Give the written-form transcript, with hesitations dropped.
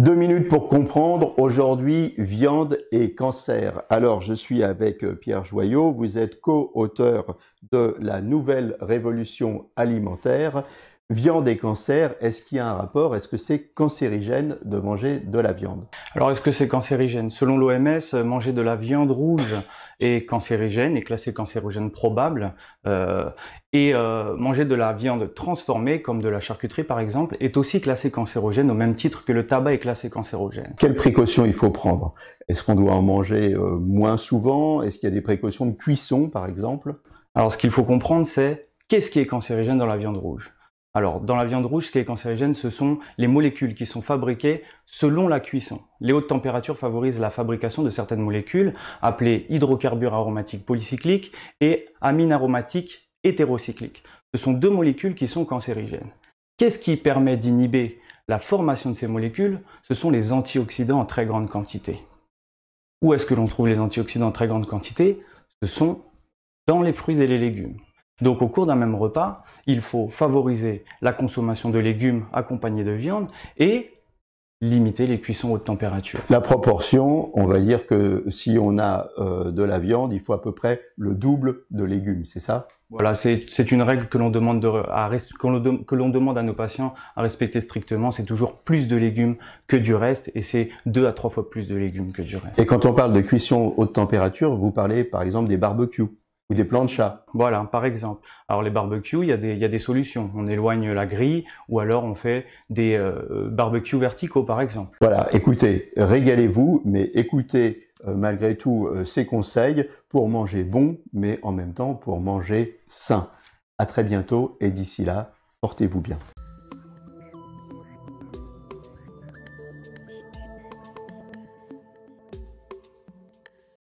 2 minutes pour comprendre, aujourd'hui, viande et cancer. Alors, je suis avec Pierre Joyot, vous êtes co-auteur de la nouvelle révolution alimentaire. Viande et cancer, est-ce qu'il y a un rapport? Est-ce que c'est cancérigène de manger de la viande? Alors, est-ce que c'est cancérigène? Selon l'OMS, manger de la viande rouge est cancérigène, est classé cancérogène probable. Manger de la viande transformée, comme de la charcuterie par exemple, est aussi classé cancérogène au même titre que le tabac est classé cancérogène. Quelles précautions il faut prendre? Est-ce qu'on doit en manger moins souvent? Est-ce qu'il y a des précautions de cuisson par exemple? Alors, ce qu'il faut comprendre, c'est qu'est-ce qui est cancérigène dans la viande rouge? Alors, dans la viande rouge, ce qui est cancérigène, ce sont les molécules qui sont fabriquées selon la cuisson. Les hautes températures favorisent la fabrication de certaines molécules, appelées hydrocarbures aromatiques polycycliques et amines aromatiques hétérocycliques. Ce sont deux molécules qui sont cancérigènes. Qu'est-ce qui permet d'inhiber la formation de ces molécules? Ce sont les antioxydants en très grande quantité. Où est-ce que l'on trouve les antioxydants en très grande quantité? Ce sont dans les fruits et les légumes. Donc au cours d'un même repas, il faut favoriser la consommation de légumes accompagnés de viande et limiter les cuissons haute température. La proportion, on va dire que si on a de la viande, il faut à peu près le double de légumes, c'est ça? Voilà, c'est une règle que l'on demande à nos patients à respecter strictement. C'est toujours plus de légumes que du reste et c'est 2 à 3 fois plus de légumes que du reste. Et quand on parle de cuisson haute température, vous parlez par exemple des barbecues ou des planchas. Voilà, par exemple. Alors les barbecues, il y a des solutions. On éloigne la grille ou alors on fait des barbecues verticaux par exemple. Voilà, écoutez, régalez-vous, mais écoutez malgré tout ces conseils pour manger bon, mais en même temps pour manger sain. À très bientôt et d'ici là, portez-vous bien.